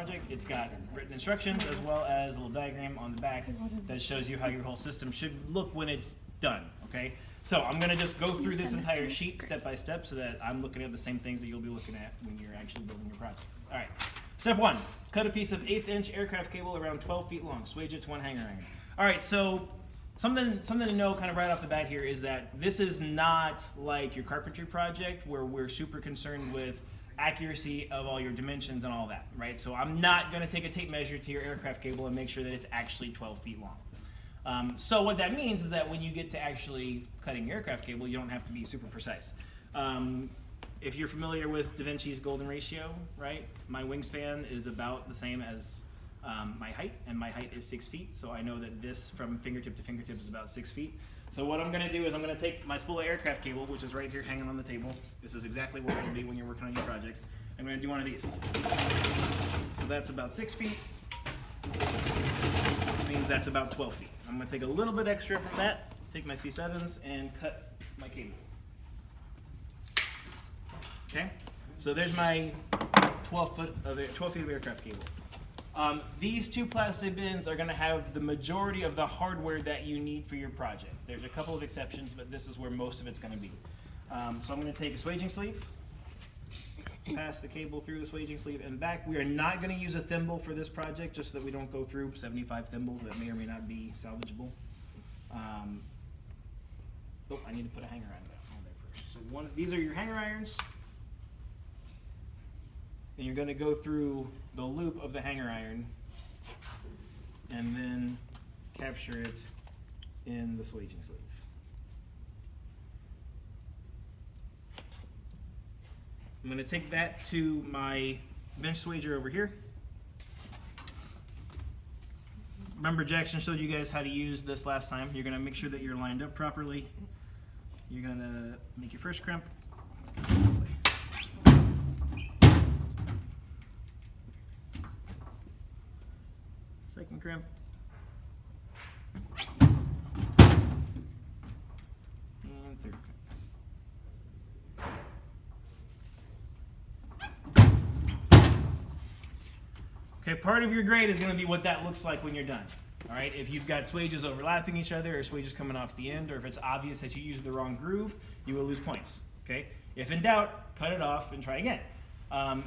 project. It's got written instructions as well as a little diagram on the back that shows you how your whole system should look when it's done, okay? So I'm gonna just go through this entire sheet step by step so that I'm looking at the same things that you'll be looking at when you're actually building your project. All right, step one, cut a piece of 1/8 inch aircraft cable around 12 feet long, swage it to one hanger iron. All right, so something to know kind of right off the bat here is that this is not like your carpentry project where we're super concerned with accuracy of all your dimensions and all that, right? So I'm not gonna take a tape measure to your aircraft cable and make sure that it's actually 12 feet long. So what that means is that when you get to actually cutting your aircraft cable, you don't have to be super precise. If you're familiar with Da Vinci's golden ratio, right? My wingspan is about the same as my height, and my height is 6 feet. So I know that this from fingertip to fingertip is about 6 feet. So what I'm gonna do is I'm gonna take my spool of aircraft cable, which is right here hanging on the table. This is exactly what it'll be when you're working on your projects. I'm gonna do one of these. So that's about 6 feet, which means that's about 12 feet. I'm gonna take a little bit extra from that, take my C7s and cut my cable. Okay, so there's my 12 feet of aircraft cable. These two plastic bins are gonna have the majority of the hardware that you need for your project. There's a couple of exceptions, but this is where most of it's gonna be. So I'm gonna take a swaging sleeve, pass the cable through the swaging sleeve and back. We are not going to use a thimble for this project just so that we don't go through 75 thimbles that may or may not be salvageable. Oh, I need to put a hanger iron on there first. So these are your hanger irons. And you're going to go through the loop of the hanger iron and then capture it in the swaging sleeve. I'm going to take that to my bench swager over here. Remember Jackson showed you guys how to use this last time. You're going to make sure that you're lined up properly. You're going to make your first crimp. Let's go this way. Second crimp. And third crimp. Okay, part of your grade is going to be what that looks like when you're done. All right, if you've got swages overlapping each other or swages coming off the end, or if it's obvious that you used the wrong groove, you will lose points. Okay, if in doubt, cut it off and try again.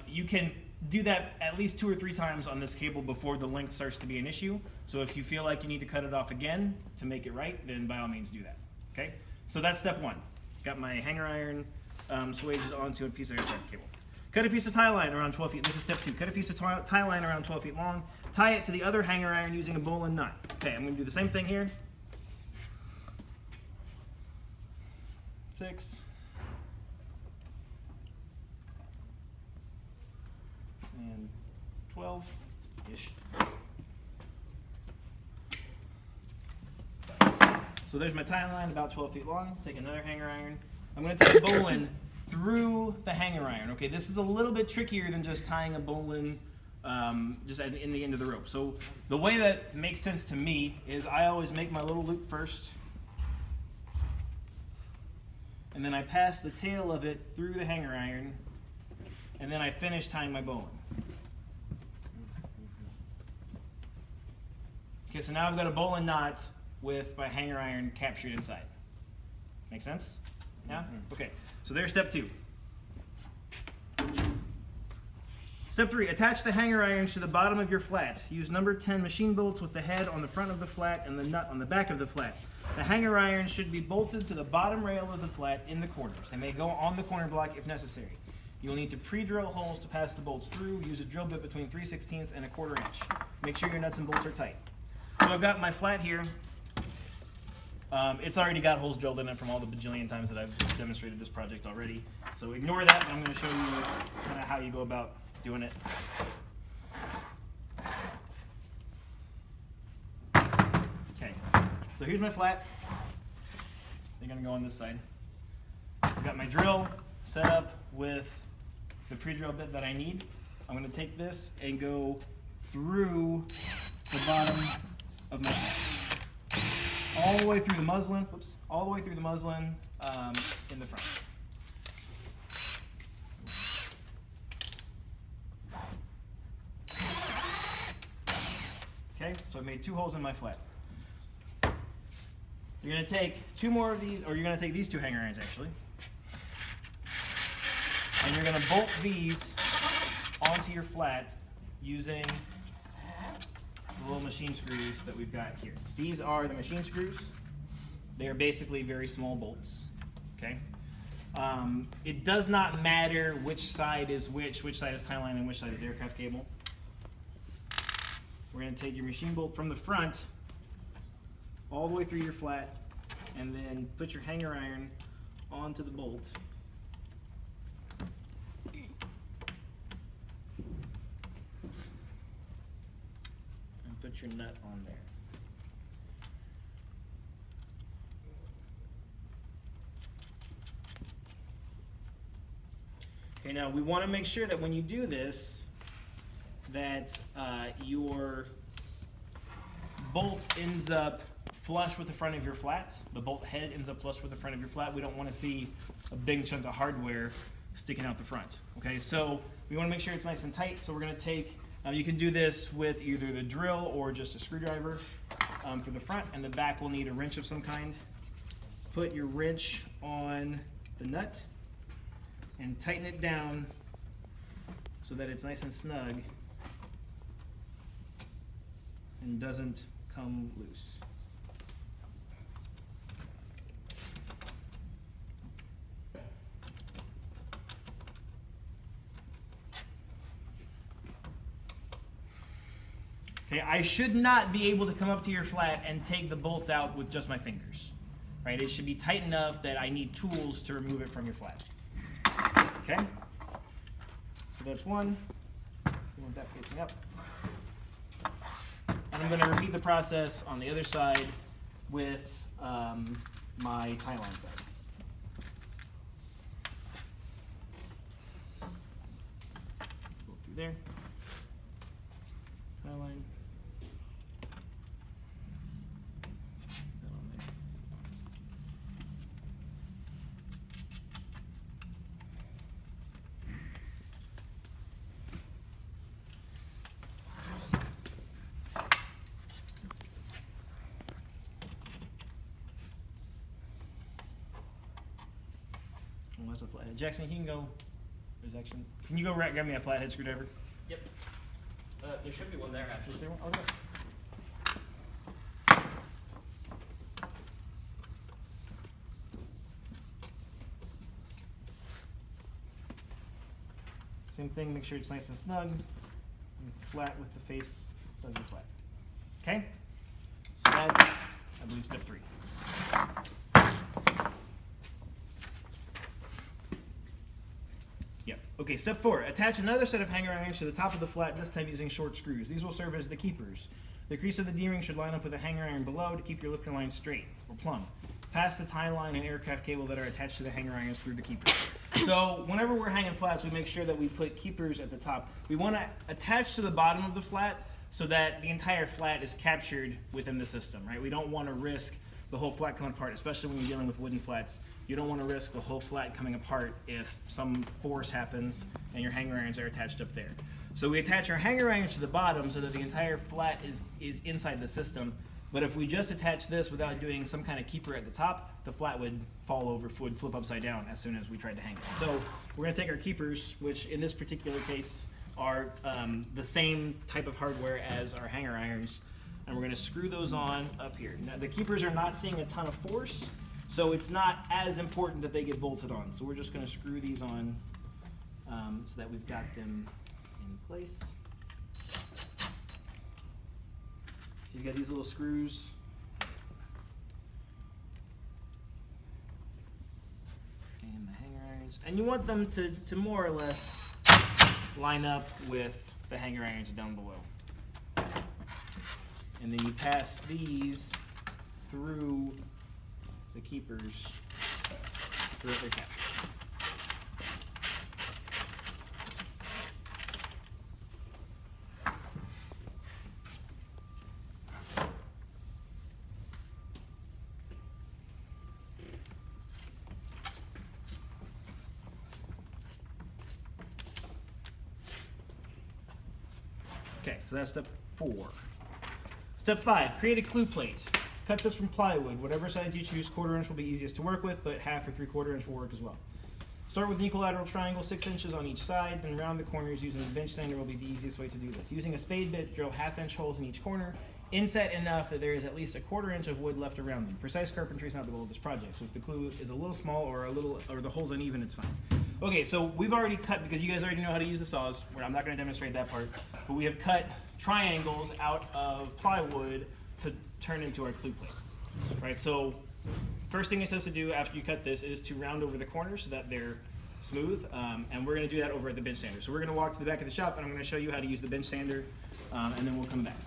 You can do that at least 2 or 3 times on this cable before the length starts to be an issue. So if you feel like you need to cut it off again to make it right, then by all means do that. Okay, so that's step 1. Got my hanger iron swages onto a piece of aircraft cable. Cut a piece of tie line around 12 feet. This is step 2. Cut a piece of tie line around 12 feet long. Tie it to the other hanger iron using a bowline knot. Okay, I'm going to do the same thing here. 6. And 12-ish. So there's my tie line about 12 feet long. Take another hanger iron. I'm going to take a bowline through the hanger iron. Okay, this is a little bit trickier than just tying a bowline just in the end of the rope. So the way that makes sense to me is I always make my little loop first, and then I pass the tail of it through the hanger iron, and then I finish tying my bowline. Okay, so now I've got a bowline knot with my hanger iron captured inside. Make sense? Yeah? Okay, so there's step 2. Step 3, attach the hanger irons to the bottom of your flat. Use number 10 machine bolts with the head on the front of the flat and the nut on the back of the flat. The hanger irons should be bolted to the bottom rail of the flat in the corners. They may go on the corner block if necessary. You will need to pre-drill holes to pass the bolts through. Use a drill bit between 3/16 and 1/4 inch. Make sure your nuts and bolts are tight. So I've got my flat here. It's already got holes drilled in it from all the bajillion times that I've demonstrated this project already. So ignore that, and I'm going to show you kind of how you go about doing it. Okay, so here's my flat. They're going to go on this side. I've got my drill set up with the pre-drill bit that I need. I'm going to take this and go through the bottom of my flat. All the way through the muslin, all the way through the muslin in the front. so I made 2 holes in my flat. You're going to take 2 more of these, or you're going to take these 2 hanger irons actually, and you're going to bolt these onto your flat using the little machine screws that we've got here. These are the machine screws. They are basically very small bolts. Okay. It does not matter which side is which side is tie line and which side is aircraft cable. We're going to take your machine bolt from the front all the way through your flat, and then put your hanger iron onto the bolt. And put your nut on there. Okay, now we want to make sure that when you do this, that your bolt ends up flush with the front of your flat. The bolt head ends up flush with the front of your flat. We don't want to see a big chunk of hardware sticking out the front. Okay, so we want to make sure it's nice and tight. So we're going to take, you can do this with either the drill or just a screwdriver for the front, and the back will need a wrench of some kind. Put your wrench on the nut and tighten it down so that it's nice and snug and doesn't come loose. Okay, I should not be able to come up to your flat and take the bolt out with just my fingers. Right? It should be tight enough that I need tools to remove it from your flat. Okay? So that's one. We want that facing up. And I'm going to repeat the process on the other side with my tie line side. Go through there. Tie line. That on there. Well, that's a flathead. Jackson, you can go. There's action. Can you go grab me a flathead screwdriver? Yep. There should be one there, actually. Is there one? Okay. Same thing, make sure it's nice and snug and flat with the face of your flat. Okay? So that's, I believe, step 3. Yep. Okay, step 4. Attach another set of hanger irons to the top of the flat, this time using short screws. These will serve as the keepers. The crease of the D-ring should line up with the hanger iron below to keep your lifter line straight, or plumb. Pass the tie line and aircraft cable that are attached to the hanger irons through the keepers. So whenever we're hanging flats, we make sure that we put keepers at the top. We want to attach to the bottom of the flat so that the entire flat is captured within the system, right? We don't want to risk the whole flat coming apart, especially when you're dealing with wooden flats. You don't want to risk the whole flat coming apart if some force happens and your hanger irons are attached up there. So we attach our hanger irons to the bottom so that the entire flat is inside the system. But if we just attach this without doing some kind of keeper at the top, the flat would fall over, would flip upside down as soon as we tried to hang it. So we're going to take our keepers, which in this particular case are the same type of hardware as our hanger irons, and we're going to screw those on up here. Now the keepers are not seeing a ton of force, so it's not as important that they get bolted on. So we're just going to screw these on so that we've got them in place. So you've got these little screws. And the hanger irons. And you want them to more or less line up with the hanger irons down below. And then you pass these through the keepers so that they're captured. Okay, so that's step 4. Step 5, create a clue plate. Cut this from plywood. Whatever size you choose, 1/4 inch will be easiest to work with, but 1/2 or 3/4 inch will work as well. Start with an equilateral triangle, 6 inches on each side, then round the corners using the bench sander will be the easiest way to do this. Using a spade bit, drill 1/2 inch holes in each corner, inset enough that there is at least a 1/4 inch of wood left around them. Precise carpentry is not the goal of this project, so if the clue is a little small or the hole's uneven, it's fine. Okay, so we've already cut, because you guys already know how to use the saws, I'm not going to demonstrate that part, but we have cut triangles out of plywood to turn into our clue plates. Right, so first thing it says to do after you cut this is to round over the corners so that they're smooth, and we're going to do that over at the bench sander. So we're going to walk to the back of the shop, and I'm going to show you how to use the bench sander, and then we'll come back.